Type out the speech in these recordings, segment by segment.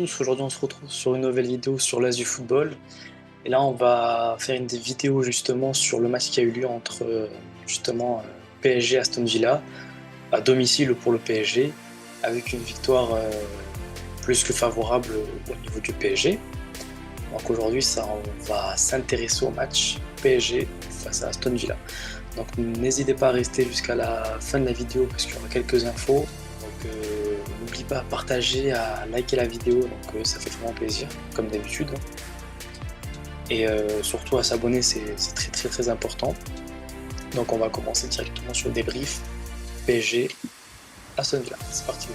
tous, aujourd'hui on se retrouve sur une nouvelle vidéo sur l'As du football. Et là on va faire une des vidéos justement sur le match qui a eu lieu entre PSG et Aston Villa, à domicile pour le PSG, avec une victoire plus que favorable au niveau du PSG. Donc aujourd'hui on va s'intéresser au match PSG face à Aston Villa. Donc n'hésitez pas à rester jusqu'à la fin de la vidéo parce qu'il y aura quelques infos. Donc n'oublie pas à partager, à liker la vidéo, donc ça fait vraiment plaisir, comme d'habitude. Et surtout à s'abonner, c'est très très très important. Donc on va commencer directement sur le débrief PSG Aston Villa. C'est parti.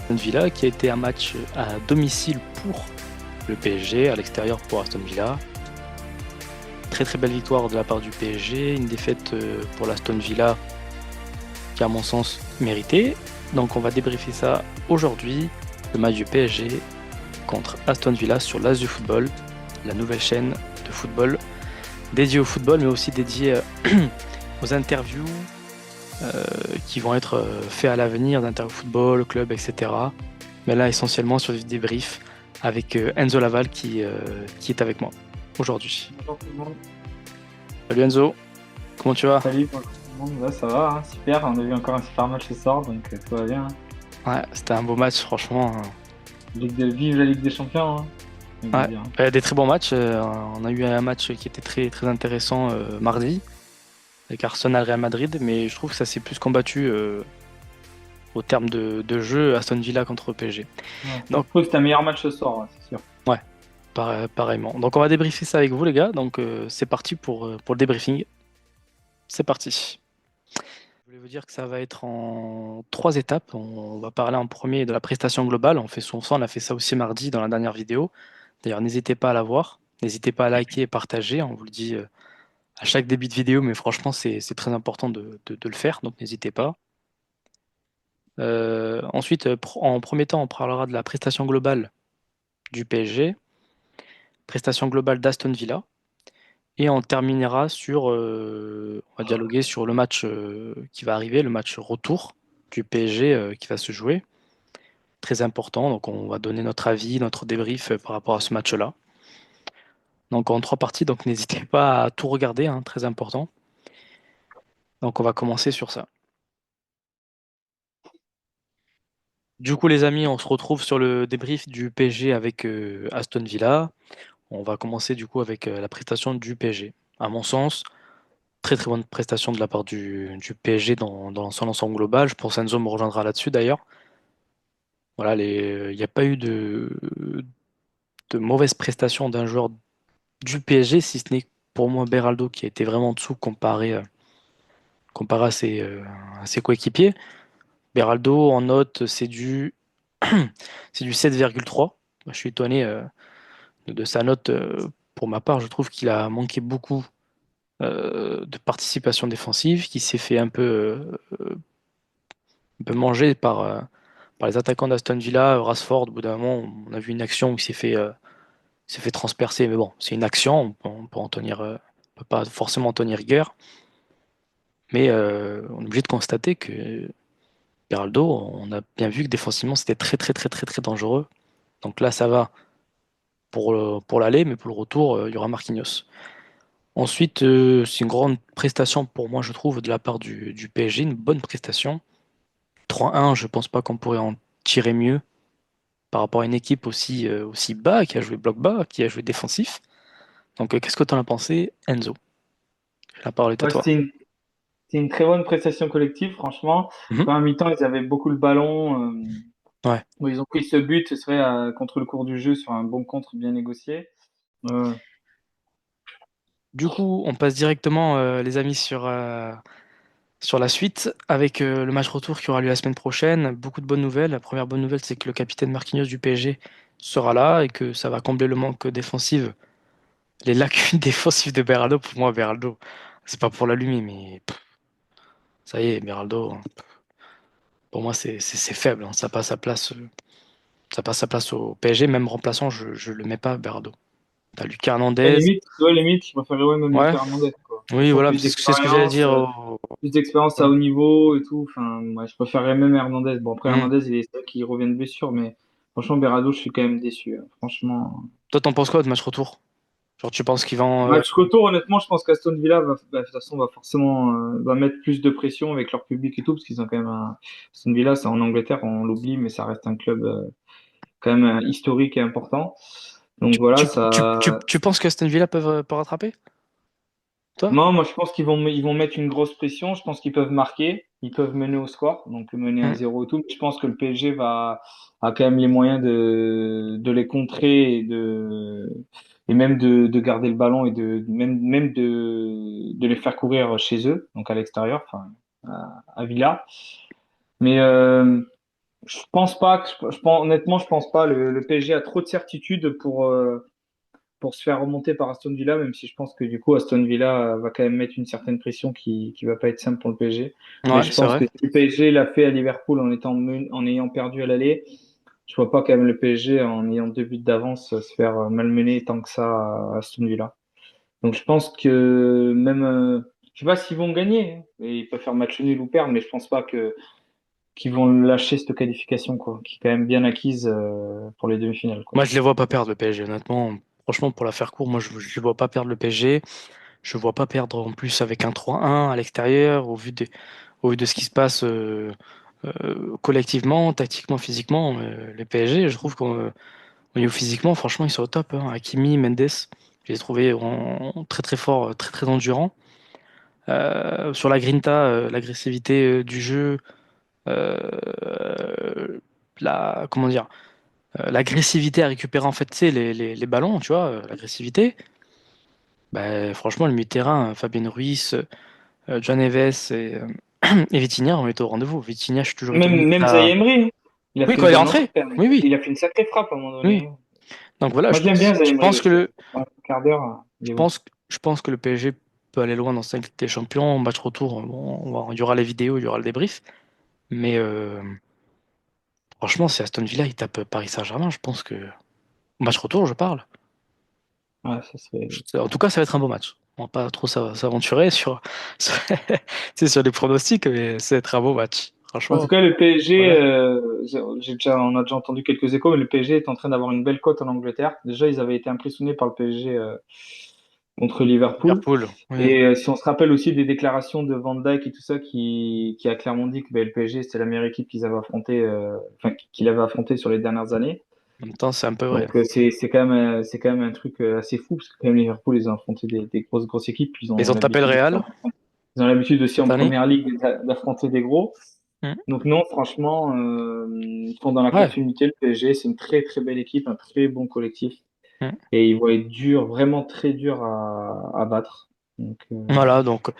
Aston Villa qui a été un match à domicile pour le PSG, à l'extérieur pour Aston Villa. Très très belle victoire de la part du PSG, une défaite pour l'Aston Villa qui à mon sens méritée. Donc on va débriefer ça aujourd'hui, le match du PSG contre Aston Villa sur l'As du football, la nouvelle chaîne de football dédiée au football mais aussi dédiée aux interviews qui vont être faits à l'avenir, d'interviews football, club, etc. Mais là essentiellement sur du débrief avec Enzo Laval qui est avec moi aujourd'hui. Bonjour tout le monde. Salut Enzo, comment tu vas? Salut, bonjour tout le monde. Ouais, ça va, hein, super. On a vu encore un super match ce soir, donc tout va bien. Ouais, c'était un beau match franchement. Vive la Ligue des Champions. Hein. Ouais, des très bons matchs. On a eu un match qui était très, très intéressant mardi avec Arsenal Real Madrid, mais je trouve que ça s'est plus combattu au terme de jeu Aston Villa contre PSG. Ouais, Donc, je trouve que c'était un meilleur match ce soir, ouais, c'est sûr. ouais, pareillement. Donc on va débriefer ça avec vous les gars. Donc c'est parti pour le débriefing. C'est parti. Je voulais vous dire que ça va être en 3 étapes. On va parler en premier de la prestation globale. On fait souvent ça, on a fait ça aussi mardi dans la dernière vidéo. D'ailleurs, n'hésitez pas à la voir. N'hésitez pas à liker et partager. On vous le dit à chaque début de vidéo, mais franchement, c'est très important de le faire, donc n'hésitez pas. Ensuite, en premier temps, on parlera de la prestation globale du PSG, prestation globale d'Aston Villa, et on terminera sur, on va dialoguer sur le match qui va arriver, le match retour du PSG qui va se jouer. Très important, donc on va donner notre avis, notre débrief par rapport à ce match-là. Donc en 3 parties, donc n'hésitez pas à tout regarder, hein, très important. Donc on va commencer sur ça. Du coup les amis, on se retrouve sur le débrief du PSG avec Aston Villa. On va commencer du coup avec la prestation du PSG. À mon sens, très très bonne prestation de la part du PSG dans son ensemble global. Je pense qu'Enzo me rejoindra là-dessus d'ailleurs. Voilà, il n'y a pas eu de mauvaise prestation d'un joueur du PSG, si ce n'est pour moi Beraldo qui a été vraiment en dessous comparé à ses coéquipiers. Beraldo en note, c'est du 7,3. Je suis étonné de sa note. Pour ma part, je trouve qu'il a manqué beaucoup de participation défensive, qui s'est fait un peu manger par les attaquants d'Aston Villa. Rashford, au bout d'un moment, on a vu une action où il s'est fait transpercer, mais bon, c'est une action, on peut pas forcément en tenir rigueur, mais on est obligé de constater que Beraldo, on a bien vu que défensivement, c'était très très très très très dangereux. Donc là, ça va pour l'aller, mais pour le retour, il y aura Marquinhos. Ensuite, c'est une grande prestation pour moi, je trouve, de la part du PSG, une bonne prestation. 3-1, je pense pas qu'on pourrait en tirer mieux par rapport à une équipe aussi bas, qui a joué bloc bas, qui a joué défensif. Donc, qu'est-ce que tu en as pensé, Enzo? La parole est à Ouais, toi. c'était une très bonne prestation collective, franchement. Mhm. Pendant mi-temps, ils avaient beaucoup le ballon. Ouais. Bon, ils ont pris ce but, ce serait contre le cours du jeu sur un bon contre bien négocié. Euh, Du coup, on passe directement, les amis, sur la suite, avec le match retour qui aura lieu la semaine prochaine. Beaucoup de bonnes nouvelles. La première bonne nouvelle, c'est que le capitaine Marquinhos du PSG sera là et que ça va combler le manque défensif, les lacunes défensives de Beraldo. Pour moi, Beraldo, c'est pas pour l'allumer, mais ça y est, Beraldo, hein, pour moi, c'est faible, hein. Ça passe sa place au PSG. Même remplaçant, je le mets pas, Beraldo. T'as Lucas Hernandez. limite, je préférerais ouais, même Ouais, Lucas Hernandez, quoi. oui, Franchement, voilà, c'est ce que j'allais dire. plus d'expérience à haut niveau et tout. Enfin, ouais, je préférerais même Hernandez. Bon, après, Hmm. Hernandez, il est sûr qu'il revient de blessure, mais Franchement, Berado, je suis quand même déçu, hein. Franchement. Toi, t'en penses quoi de match retour? Genre, tu penses qu'ils vont. Match retour, honnêtement, je pense qu'Aston Villa de toute façon, va forcément va mettre plus de pression avec leur public et tout, parce qu'ils ont quand même Aston Villa, c'est en Angleterre, on l'oublie, mais ça reste un club quand même historique et important. Donc voilà, ça. Tu penses que Aston Villa peuvent rattraper? Toi? Non, moi je pense ils vont mettre une grosse pression. Je pense qu'ils peuvent marquer, ils peuvent mener au score, donc mener un Hmm. 0 et tout. Mais je pense que le PSG a quand même les moyens de les contrer et même de garder le ballon et même de les faire courir chez eux, donc à l'extérieur, enfin à Villa. Mais je pense pas honnêtement, je pense pas. Le PSG a trop de certitude pour se faire remonter par Aston Villa, même si je pense que du coup Aston Villa va quand même mettre une certaine pression qui va pas être simple pour le PSG. Mais Ouais, je c'est pense vrai. que si le PSG l'a fait à Liverpool en ayant perdu à l'aller, je vois pas quand même le PSG en ayant 2 buts d'avance se faire malmener tant que ça à Aston Villa. Donc je pense que même, je sais pas s'ils vont gagner, hein. Et ils peuvent faire match nul ou perdre, mais je pense pas que qu'ils vont lâcher cette qualification quoi, qui est quand même bien acquise pour les demi-finales quoi. Moi, je les vois pas perdre le PSG, honnêtement. Franchement, pour la faire court, moi, je les vois pas perdre le PSG. Je vois pas perdre en plus avec un 3-1 à l'extérieur, au vu de ce qui se passe collectivement, tactiquement, physiquement. Les PSG, je trouve qu'au niveau physiquement, franchement, ils sont au top, hein. Hakimi, Mendes, je les ai trouvés très très forts, très très endurants. Sur la grinta, l'agressivité du jeu, euh, comment dire, l'agressivité à récupérer en fait, tu sais, les ballons, tu vois, l'agressivité. Bah, franchement, le milieu de terrain, Fabien Ruiz, John Neves et Vitinha ont été au rendez-vous. Vitinha, je suis toujours étonné. Même Zaïre Emery, hein. Il a Oui, fait quand une il est bonne entrée rentré. quand même. Oui, oui, Il a fait une sacrée frappe à un moment oui. donné. Donc voilà, Moi, je l'aime bien, Zaïre je Emery pense que aussi. le, Dans un quart d'heure, il est bon. je pense que le PSG peut aller loin dans cette Ligue des Champions. Match retour, bon, il y aura les vidéos, il y aura le débrief. Mais franchement, si Aston Villa il tape Paris Saint-Germain, je pense que match retour, je parle. Ouais, ça serait. En tout cas, ça va être un beau match. On va pas trop s'aventurer sur, tu sais, sur les pronostics, mais ça va être un beau match. En tout Franchement, cas, le PSG, voilà. on a déjà entendu quelques échos, mais le PSG est en train d'avoir une belle cote en Angleterre. Déjà, ils avaient été impressionnés par le PSG contre Liverpool. Liverpool, oui. Et si on se rappelle aussi des déclarations de Van Dijk et tout ça, qui a clairement dit que ben, le PSG, c'était la meilleure équipe qu'ils avaient affronté, enfin, qu'il avait affronté sur les dernières années. En même temps, c'est un peu vrai. Donc c'est quand même un truc assez fou parce que quand même Liverpool ils ont affronté des grosses équipes, Ils ont tapé le Real ils ont l'habitude aussi en cette année. première ligue d'affronter des gros. Hmm. Donc non, franchement, ils sont dans la Ouais. continuité. Le PSG, c'est une très belle équipe, un très bon collectif Hmm. et ils vont être durs, vraiment très durs à battre. Donc Voilà, donc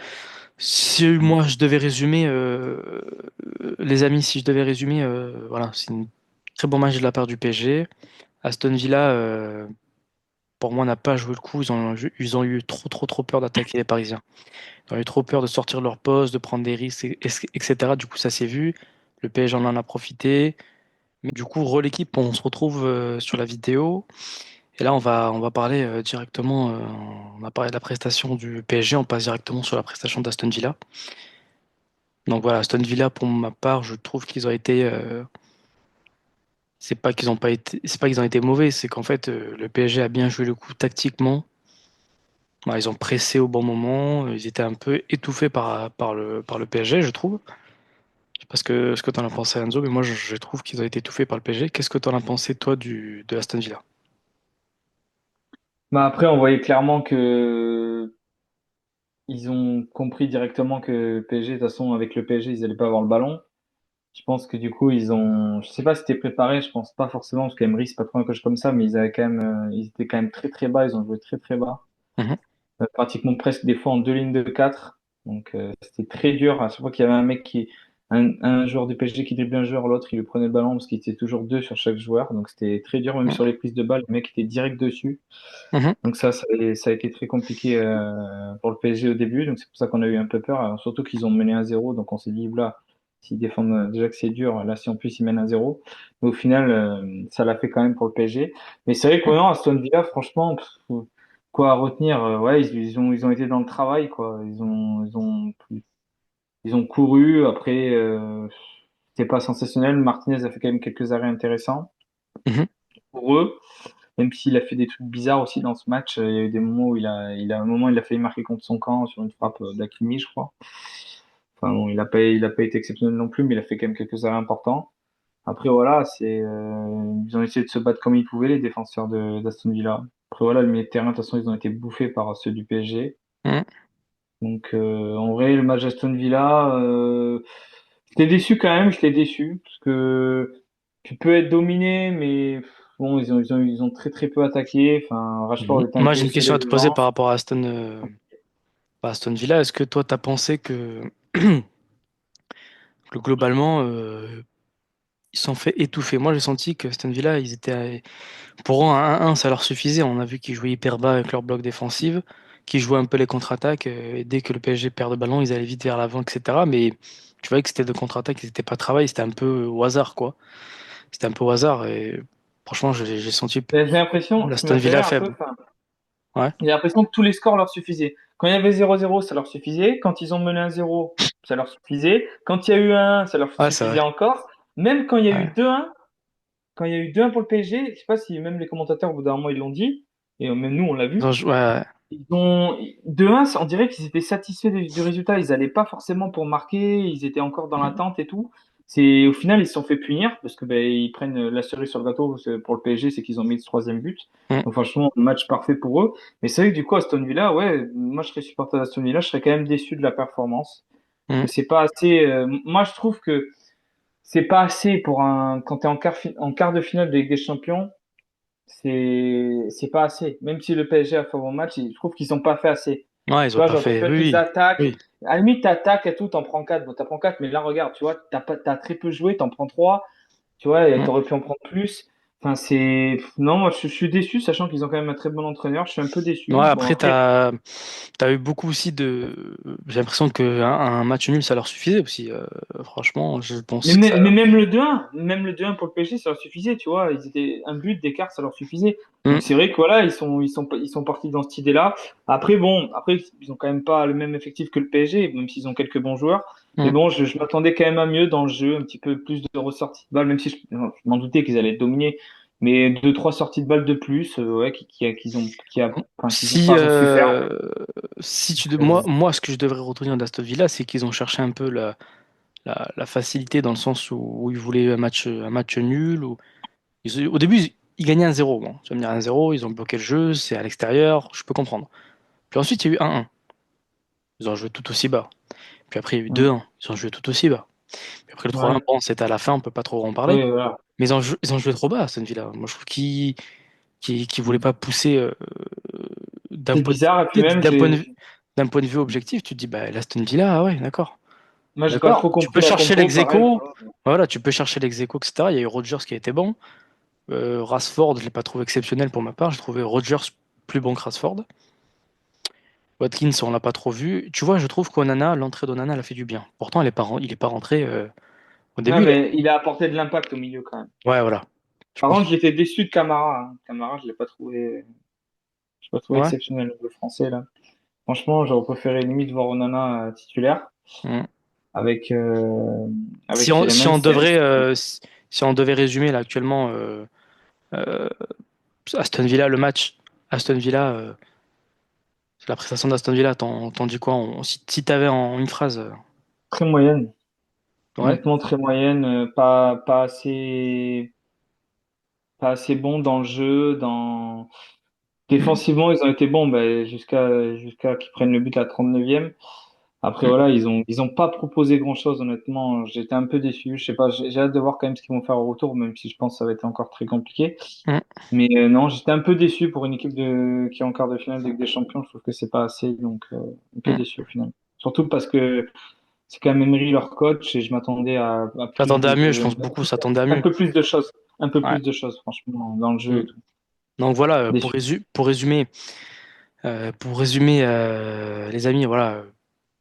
si moi je devais résumer, les amis, si je devais résumer, voilà, c'est un très bon match de la part du PSG. Aston Villa, pour moi, n'a pas joué le coup. Ils ont eu trop peur d'attaquer les Parisiens. Ils ont eu trop peur de sortir de leur poste, de prendre des risques, etc. Du coup, ça s'est vu. Le PSG en a profité. Mais du coup, l'équipe, on se retrouve sur la vidéo. Et là, on va parler directement. On a parlé de la prestation du PSG, on passe directement sur la prestation d'Aston Villa. Donc voilà, Aston Villa, pour ma part, je trouve qu'ils ont été. C'est pas qu'ils ont pas été, c'est pas qu'ils ont été mauvais, c'est qu'en fait, le PSG a bien joué le coup tactiquement. Voilà, ils ont pressé au bon moment. Ils étaient un peu étouffés par le PSG, je trouve. Je sais pas ce que t'en as pensé, Enzo, mais moi, je trouve qu'ils ont été étouffés par le PSG. Qu'est-ce que t'en as pensé, toi, de Aston Villa? bah après, on voyait clairement que ils ont compris directement que PSG, de toute façon, avec le PSG, ils allaient pas avoir le ballon. Je pense que du coup, je sais pas si c'était préparé, je pense pas forcément, parce qu'Emery, c'est pas trop un coach comme ça, mais ils avaient quand même, ils étaient quand même très bas, ils ont joué très bas. Mhm. Pratiquement presque des fois en 2 lignes de 4. Donc, c'était très dur. À chaque fois qu'il y avait un joueur du PSG qui driblait un joueur, l'autre, il lui prenait le ballon parce qu'il était toujours deux sur chaque joueur. Donc, c'était très dur, même sur les prises de balles, le mec était direct dessus. Mhm. Donc, ça a été très compliqué, pour le PSG au début. Donc, c'est pour ça qu'on a eu un peu peur. Alors, surtout qu'ils ont mené 1-0. Donc, on s'est dit, là, s'ils défendent déjà que c'est dur, là, si en plus ils mènent 1-0. Mais au final, ça l'a fait quand même pour le PSG. Mais c'est vrai que non, Aston Villa, franchement, quoi à retenir, ouais, ils ont été dans le travail, quoi. Ils ont couru. Après, c'était pas sensationnel. Martinez a fait quand même quelques arrêts intéressants. Mhm. pour eux. Même s'il a fait des trucs bizarres aussi dans ce match, il y a eu des moments où un moment, il a failli marquer contre son camp sur une frappe d'Hakimi, je crois. Enfin bon, il a pas été exceptionnel non plus, mais il a fait quand même quelques arrêts importants. Après voilà, ils ont essayé de se battre comme ils pouvaient les défenseurs d'Aston Villa. Après voilà, le milieu de terrain, de toute façon, ils ont été bouffés par ceux du PSG. Mhm. Donc en vrai, le match d'Aston Villa, j'étais déçu quand même, j'étais déçu parce que tu peux être dominé, mais bon, ils ont très très peu attaqué. Enfin, Rashford était un Moi, peu j'ai le une seul question à te poser élément. par rapport à Aston Villa. Est-ce que toi, tu as pensé que globalement, ils se sont fait étouffer? Moi, j'ai senti que Aston Villa, pour eux, un 1-1, ça leur suffisait. On a vu qu'ils jouaient hyper bas avec leur bloc défensif, qu'ils jouaient un peu les contre-attaques. Et dès que le PSG perd le ballon, ils allaient vite vers l'avant, etc. Mais tu voyais que c'était de contre-attaque, c'était pas travail, c'était un peu au hasard, quoi. C'était un peu au hasard. Et franchement, j'ai senti Mais j'ai l'impression, ce qui l'Aston m'a fait Villa rire un peu, faible. enfin, Ouais. j'ai l'impression que tous les scores leur suffisaient. Quand il y avait 0-0, ça leur suffisait. Quand ils ont mené 1-0, ça leur suffisait. Quand il y a eu 1, ça leur Ouais, c'est vrai. suffisait encore. Même quand il y a eu Ouais. 2-1, quand il y a eu 2-1 pour le PSG, je sais pas si même les commentateurs au bout d'un moment ils l'ont dit, et même nous on l'a vu. Ouais, ouais. Ils ont 2-1, on dirait qu'ils étaient satisfaits du résultat. Ils allaient pas forcément pour marquer, ils étaient encore dans l'attente et tout. C'est au final ils se sont fait punir parce que ben ils prennent la cerise sur le gâteau pour le PSG, c'est qu'ils ont mis le troisième but. Mm, Donc franchement match parfait pour eux. Mais c'est vrai que du coup Aston Villa, ouais, moi je serais supporter d'Aston Villa, je serais quand même déçu de la performance parce mm. que c'est pas assez. Moi je trouve que c'est pas assez pour un quand t'es en quart de finale de Ligue des Champions. C'est pas assez. Même si le PSG a fait un bon match, je trouve qu'ils ont pas fait assez. Ouais, ils Tu ont vois, pas genre, tu fait. vois qu'ils Oui, attaquent. oui. À la limite, t'attaques et tout, t'en prends 4. Bon, t'en prends 4, mais là, regarde, tu vois, t'as très peu joué, t'en prends 3. Tu vois, et Mm. t'aurais pu en prendre plus. Enfin, non, moi, je suis déçu, sachant qu'ils ont quand même un très bon entraîneur. Je suis un peu Ouais, déçu. Bon, après, après, t'as eu beaucoup aussi de. J'ai l'impression qu'un match nul, ça leur suffisait aussi. Franchement, je pense que ça. mais même le 2-1 pour le PSG, ça leur suffisait, tu vois. Ils étaient un but d'écart, ça leur suffisait. Mm, Donc c'est vrai que voilà, ils sont partis dans cette idée-là. Après, bon, après, ils ont quand même pas le même effectif que le PSG, même s'ils ont quelques bons joueurs. Mais mm. bon, je m'attendais quand même à mieux dans le jeu, un petit peu plus de ressorties de balles, même si je m'en doutais qu'ils allaient dominer. Mais deux, trois sorties de balles de plus, ouais, qu'ils ont Si, pas su faire. si tu Donc, de- moi, ce que je devrais retenir d'Aston Villa, c'est qu'ils ont cherché un peu la facilité dans le sens où ils voulaient un match nul. Au début, ils gagnaient 1-0. Bon, tu vas me dire 1-0, ils ont bloqué le jeu, c'est à l'extérieur, je peux comprendre. Puis ensuite, il y a eu 1-1. Ils ont joué tout aussi bas. Puis après, il y a eu mm, 2-1. Ils ont joué tout aussi bas. Puis après, le 3-1, ouais, bon, c'était à la fin, on peut pas trop en parler. oui, voilà. Mais ils ont joué trop bas, Aston Villa. Moi, je trouve qu'ils voulaient pas pousser d'un C'est point bizarre. Et puis même, d'un point de vue objectif. Tu te dis, bah, l'Aston Villa, ah ouais, d'accord. moi, j'ai pas D'accord. trop Tu compris peux la chercher compo, l'ex pareil, tu aequo. vois. Voilà, tu peux chercher l'ex aequo, etc. Il y a eu Rodgers qui a été bon. Rashford, je l'ai pas trouvé exceptionnel pour ma part. J'ai trouvé Rodgers plus bon que Rashford. Watkins, on l'a pas trop vu. Tu vois, je trouve qu'Onana, l'entrée d'Onana, elle a fait du bien. Pourtant, il est pas rentré au Non, début. mais il a apporté de l'impact au milieu quand même. Ouais, voilà. Je Par pense. contre, j'étais déçu de Camara, hein. Camara, je l'ai pas trouvé Ouais. exceptionnel, le français, là. Franchement, j'aurais préféré limite voir Onana titulaire Mm. avec, Si avec on, si même on si, devrait, si on devait résumer là actuellement euh, Aston Villa, le match, Aston Villa, la prestation d'Aston Villa, t'en dis quoi? Si t'avais en une phrase, très moyenne. ouais. Honnêtement, très moyenne, pas assez bon dans le jeu, Mm. défensivement, ils ont été bons, ben, jusqu'à qu'ils prennent le but à la 39e. Après, Mm. voilà, ils ont pas proposé grand-chose, honnêtement. J'étais un peu déçu. Je sais pas, j'ai hâte de voir quand même ce qu'ils vont faire au retour, même si je pense que ça va être encore très compliqué. Mm. Mais non, j'étais un peu déçu pour une équipe qui est en quart de finale de Ligue des Champions. Je trouve que c'est pas assez, donc un peu Mm. déçu au final. Surtout parce que c'est quand même Emery leur coach et je m'attendais à plus J'attendais à mieux, je pense beaucoup s'attendaient à un mieux. peu plus de choses, un peu Ouais. plus de choses, franchement, dans le jeu Mm. et tout. Donc voilà, Déçu. pour résumer, les amis, voilà,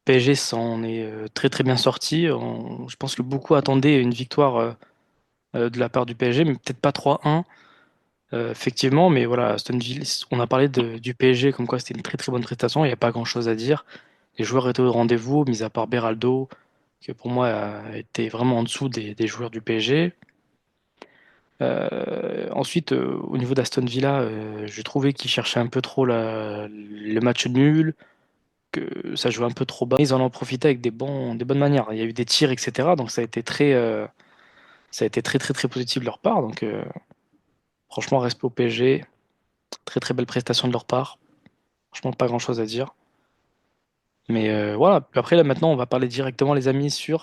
PSG s'en est très très bien sorti. Je pense que beaucoup attendaient une victoire de la part du PSG, mais peut-être pas 3-1. Effectivement, mais voilà, Aston Villa, on a parlé du PSG comme quoi c'était une très très bonne prestation, il n'y a pas grand-chose à dire. Les joueurs étaient au rendez-vous, mis à part Beraldo, qui pour moi était vraiment en dessous des joueurs du PSG. Ensuite, au niveau d'Aston Villa, j'ai trouvé qu'ils cherchaient un peu trop le match nul, que ça jouait un peu trop bas. Ils en ont profité avec des bonnes manières. Il y a eu des tirs, etc. Donc ça a été très très très positif de leur part. Donc franchement, respect au PSG. Très très belle prestation de leur part. Franchement, pas grand-chose à dire. Mais voilà. Puis après, là maintenant, on va parler directement, les amis, On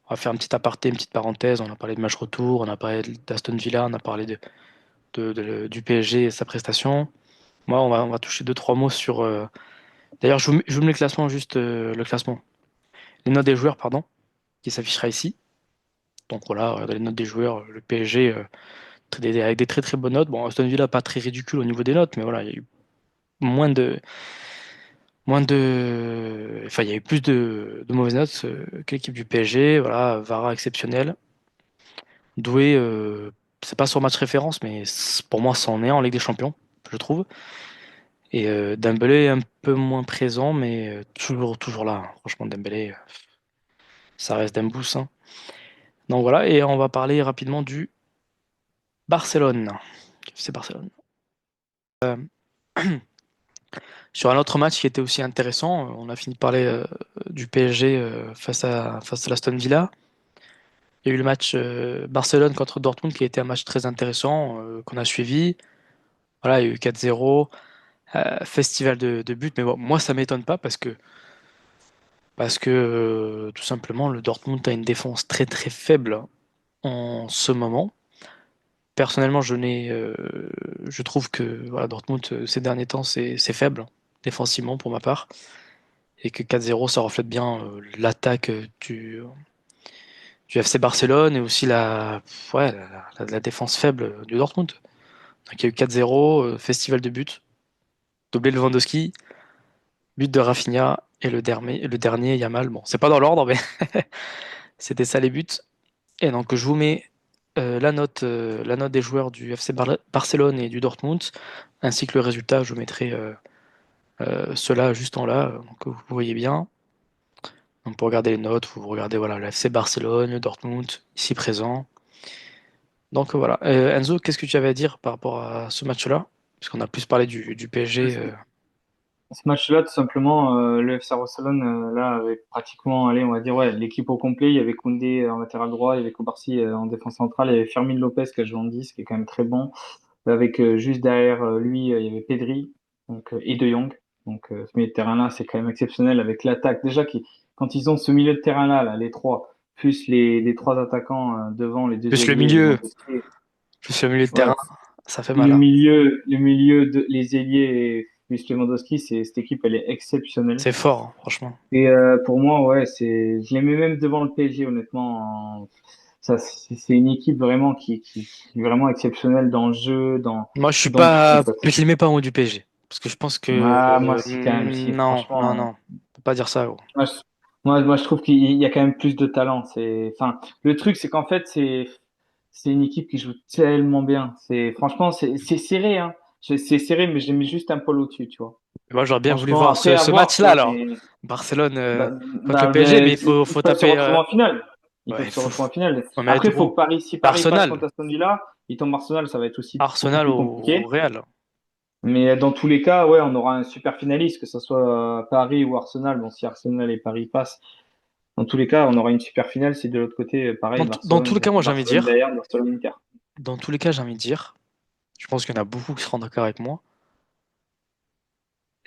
va faire un petit aparté, une petite parenthèse. On a parlé de match retour, on a parlé d'Aston Villa, on a parlé du PSG et sa prestation. Moi, on va toucher deux, trois mots sur. D'ailleurs, je vous mets le classement, juste le classement. Les notes des joueurs, pardon, qui s'affichera ici. Donc voilà, dans les notes des joueurs, le PSG avec des très très bonnes notes. Bon, Aston Villa, pas très ridicule au niveau des notes, mais voilà, il y a eu moins de. Enfin, il y a eu plus de mauvaises notes que l'équipe du PSG. Voilà, Vara exceptionnel. Doué, c'est pas son match référence, mais pour moi, c'en est en Ligue des Champions, je trouve. Et Dembélé un peu moins présent, mais toujours là, hein. Franchement, Dembélé, ça reste Dembous, hein. Donc voilà, et on va parler rapidement du Barcelone. FC Barcelone. Sur un autre match qui était aussi intéressant, on a fini de parler du PSG face à l'Aston Villa. Il y a eu le match Barcelone contre Dortmund qui a été un match très intéressant qu'on a suivi. Voilà, il y a eu 4-0, festival de buts, mais bon, moi ça m'étonne pas parce que tout simplement le Dortmund a une défense très très faible en ce moment. Personnellement, je trouve que voilà, Dortmund ces derniers temps c'est faible défensivement pour ma part et que 4-0 ça reflète bien l'attaque du FC Barcelone et aussi la défense faible du Dortmund. Donc, il y a eu 4-0, festival de buts, doublé Lewandowski, but de Rafinha et le dernier Yamal. Bon, c'est pas dans l'ordre, mais c'était ça les buts. Et donc je vous mets la note des joueurs du FC Barcelone et du Dortmund, ainsi que le résultat. Je vous mettrai cela juste en là, donc vous voyez bien. Donc pour regarder les notes, vous regardez voilà, le FC Barcelone, le Dortmund, ici présent. Donc voilà. Enzo, qu'est-ce que tu avais à dire par rapport à ce match-là? Parce qu'on a plus parlé du PSG. Ce match-là, tout simplement, le FC Barcelone, là, avait pratiquement, allez, on va dire, ouais, l'équipe au complet. Il y avait Koundé en latéral droit, il y avait Kobarsi en défense centrale, il y avait Fermin Lopez qui a joué en 10, qui est quand même très bon. Avec juste derrière lui, il y avait Pedri et De Jong. Donc ce milieu de terrain-là, c'est quand même exceptionnel avec l'attaque. Déjà, quand ils ont ce milieu de terrain-là, là, les trois, plus les trois attaquants devant, les deux Plus le ailiers, milieu, plus le milieu de ouais, terrain, ça fait mal, hein. les ailiers et plus Lewandowski, cette équipe, elle est exceptionnelle. C'est fort, hein, franchement. Et pour moi, ouais, je les mets même devant le PSG, honnêtement. Ça, c'est une équipe vraiment qui est vraiment exceptionnelle dans le jeu, Moi, je suis dans tout, pas. quoi. Je les mets pas en haut du PSG. Parce que je pense que. Ah, moi, si, quand même, si, Non, non, franchement. non. On peut pas dire ça, gros. Moi, je, moi, je trouve qu'il y a quand même plus de talent. Enfin, le truc, c'est qu'en fait, c'est une équipe qui joue tellement bien. Franchement, c'est serré, hein. C'est serré, mais je les mets juste un poil au-dessus, tu vois. Moi, j'aurais bien voulu Franchement, voir après, à ce voir, tu match-là, vois, alors. mais, Barcelone contre le PSG, mais ben, faut ils peuvent se taper. retrouver en finale. Ils Ouais, peuvent se retrouver en finale. ouais, mais Après, il faut que si Paris passe Arsenal. contre Aston Villa, ils tombent Arsenal, ça va être aussi beaucoup Arsenal plus au compliqué. Real. Mais dans tous les cas, ouais, on aura un super finaliste, que ce soit Paris ou Arsenal. Bon, si Arsenal et Paris passent, dans tous les cas, on aura une super finale. Si de l'autre côté, pareil, Dans tous les cas, moi, j'ai envie de Barcelone dire. Bayern, Barcelone Inter. Dans tous les cas, j'ai envie de dire. Je pense qu'il y en a beaucoup qui seront d'accord avec moi.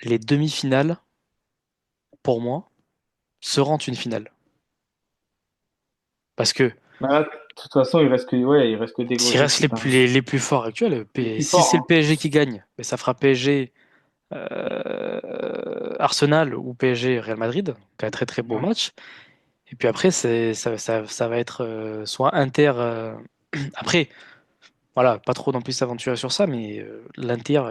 Les demi-finales, pour moi, seront une finale. Parce que Bah là, de toute façon, il reste que des s'il grosses reste équipes, hein. les plus forts actuels, Les plus si forts, c'est le hein. PSG qui gagne, ben ça fera PSG Arsenal ou PSG Real Madrid, qui a un très très beau Ouais. match. Et puis après, ça va être soit Inter. Après, voilà, pas trop non plus s'aventurer sur ça, mais l'Inter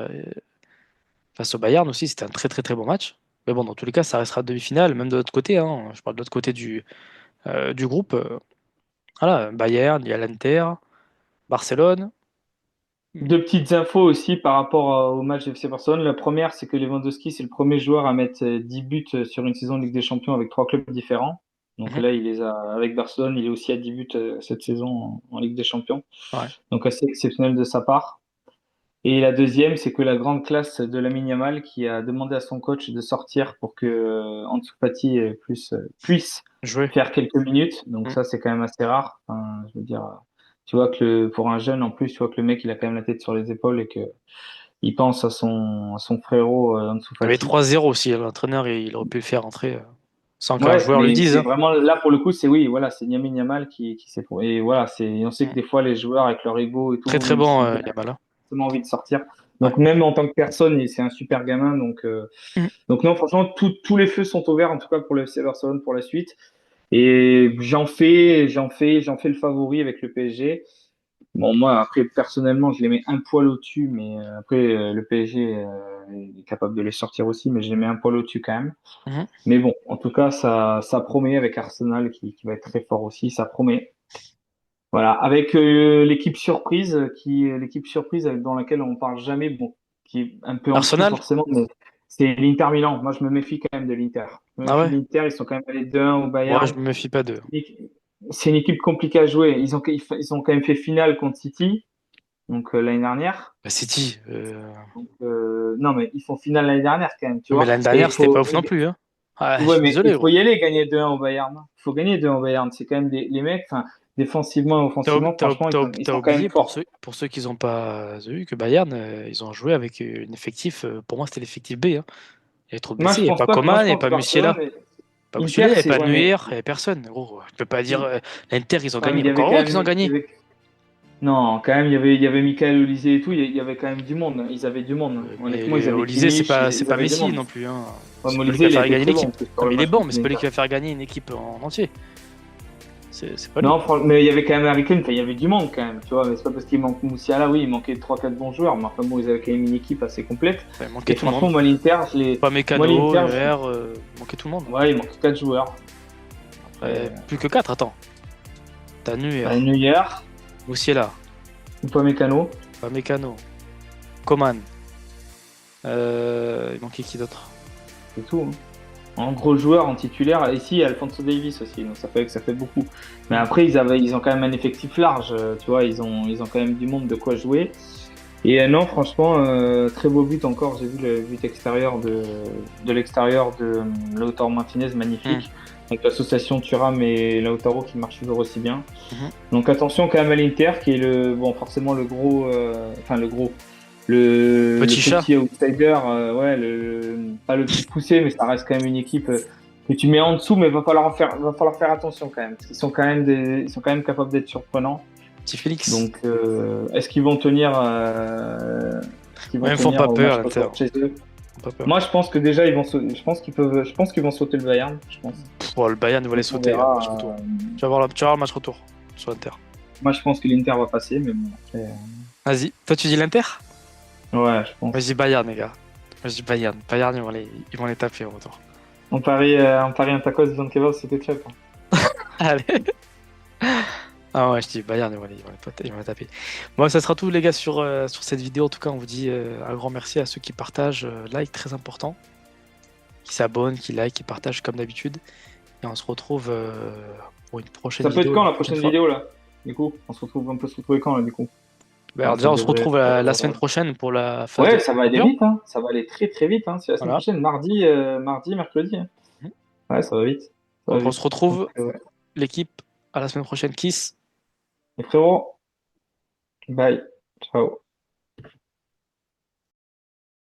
face au Bayern aussi, c'était un très très très bon match. Mais bon, dans tous les cas, ça restera demi-finale, même de l'autre côté, hein. Je parle de l'autre côté du groupe. Voilà, Bayern, il y a l'Inter, Barcelone. Deux petites infos aussi par rapport au match FC Barcelone. La première, c'est que Lewandowski, c'est le premier joueur à mettre 10 buts sur une saison de Ligue des Champions avec trois clubs différents. Donc Mhm. là, il les a avec Barcelone, il est aussi à 10 buts cette saison en Ligue des Champions. Ouais. Donc assez exceptionnel de sa part. Et la deuxième, c'est que la grande classe de Lamine Yamal qui a demandé à son coach de sortir pour que Ansu Fati puisse Jouer. faire quelques minutes. Donc Mm. ça, c'est quand même assez rare. Enfin, je veux dire, tu vois que pour un jeune, en plus, tu vois que le mec, il a quand même la tête sur les épaules et que il pense à son frérot Ansu Il y avait Fati. 3-0 aussi. L'entraîneur, il aurait pu le faire rentrer sans qu'un Ouais, joueur lui mais dise, c'est hein. vraiment là pour le coup, c'est oui, voilà, c'est Lamine Yamal qui s'est et voilà, on sait que Mm. des fois les joueurs avec leur ego et Très tout, très même bon, s'ils ont Yamal, hein. forcément envie de sortir. Ouais. Donc même en tant que personne, c'est un super gamin. Mm. Donc non, franchement, tous les feux sont ouverts en tout cas pour le FC Barcelone pour la suite. Et j'en fais le favori avec le PSG. Bon, moi, après, personnellement, je les mets un poil au-dessus, mais après, le PSG est capable de les sortir aussi, mais je les mets un poil au-dessus quand même. Mhm. Mais bon, en tout cas, ça promet avec Arsenal qui va être très fort aussi, ça promet. Voilà, avec l'équipe surprise dans laquelle on parle jamais, bon, qui est un peu en dessous Arsenal? forcément, mais c'est l'Inter Milan. Moi, je me méfie quand même de l'Inter. Je me Ah méfie ouais? de l'Inter, ils sont quand même allés 2-1 au Ouais, je Bayern. me méfie pas d'eux. C'est une équipe compliquée à jouer. Ils ont quand même fait finale contre City, donc l'année dernière. Bah, City. Donc, non, mais ils font finale l'année dernière quand même, tu Mais vois. l'année Et dernière, c'était pas ouf non plus, hein. Ah, je ouais, suis mais désolé, il faut gros. y aller gagner 2-1 au Bayern. Il faut gagner 2-1 au Bayern. C'est quand même les mecs, enfin, défensivement et offensivement, franchement, ils T'as sont quand même oublié forts. pour ceux qui n'ont pas vu que Bayern, ils ont joué avec un effectif. Pour moi, c'était l'effectif B, hein. Il y avait trop de Moi, blessés. je Il n'y avait pense pas pas que, moi, Coman, il je n'y avait pense pas Barcelone, Musiala. mais Pas Musiala, Inter, il n'y avait c'est, pas ouais, Neuer, mais, il n'y avait personne. Gros, tu peux pas dire ouais, l'Inter, ils ont mais gagné. il y avait Encore quand heureux qu'ils ont même, gagné. non, quand même, il y avait Michael Olise et tout, il y avait quand même du monde. Ils avaient du monde. Honnêtement, ils Mais avaient Olysée, Kimmich, c'est ils pas avaient du Messi monde. non plus, hein. Ouais, C'est mais pas lui Olise, qui va il a faire été gagner très bon, en l'équipe. plus, sur Non, le mais il est match bon, contre mais c'est pas lui qui l'Inter. va faire gagner une équipe en entier. C'est pas lui. Non, mais il y avait quand même Harry Kane, enfin, il y avait du monde quand même, tu vois. Mais c'est pas parce qu'il manque Moussiala, oui, il manquait trois quatre bons joueurs, mais enfin bon, ils avaient quand même une équipe assez complète. Il manquait Et tout le franchement, monde. Pas moi, Mécano, l'Inter, Neuer, il manquait tout le monde. ouais, il manquait 4 joueurs. Après, plus que 4, attends. T'as Neuer, Bah, Neuer, Musiala, Upamecano, pas Mécano, Coman. Il manquait qui d'autre? c'est tout, hein. En gros joueur, en titulaire, ici, il y a Alphonso Davies aussi, donc ça fait beaucoup. Mais après, ils ont quand même un effectif large, tu vois, ils ont quand même du monde de quoi jouer. Et non, franchement, très beau but encore. J'ai vu le but extérieur de l'extérieur de Lautaro Martinez, Hmm. magnifique. Avec l'association Thuram et Lautaro qui marche toujours aussi bien. Mhm. Donc attention quand même à l'Inter qui est bon, forcément le gros, enfin le Petit chat. petit outsider, ouais, pas le plus poussé, mais ça reste quand même une équipe que tu mets en dessous, mais va falloir faire attention quand même, parce qu'ils sont quand même ils sont quand même capables d'être surprenants. Petit Félix. Donc, est-ce qu'ils vont tenir, Ouais, ils me font pas au peur, match l'Inter. retour chez eux? Ils me font pas peur. Moi, je pense que déjà je pense qu'ils vont sauter le Bayern, je pense. Bon, le Bayern va les Donc, on sauter, hein, verra. match retour. Tu vas voir le match retour sur l'Inter. Moi, je pense que l'Inter va passer, mais bon, après, Vas-y. Toi, tu dis l'Inter? ouais, je pense. Moi, je dis Bayern, les gars. Moi, je dis Bayern. Bayern, ils vont les taper au retour. On parie un tacos de kebab, c'était club. Allez. Ah ouais, je dis Bayern, ils vont les taper. Bon, ça sera tout, les gars, sur cette vidéo. En tout cas, on vous dit un grand merci à ceux qui partagent, like, très important, qui s'abonnent, qui like, qui partagent comme d'habitude. Et on se retrouve pour une prochaine Ça peut être vidéo quand la la prochaine prochaine fois. vidéo là? Du coup, on peut se retrouver quand là, du coup? Bah, alors déjà, Ça on se devrait retrouve être, la semaine prochaine pour la phase de ouais, ça va aller champion. vite, hein. Ça va aller très très vite, hein. C'est la semaine Voilà. prochaine, mardi, mercredi, hein. Mhm. Ouais, ça va vite. Ça va Donc on vite. se Donc, retrouve, l'équipe, à la semaine prochaine. Kiss. et frérot, bye. Ciao.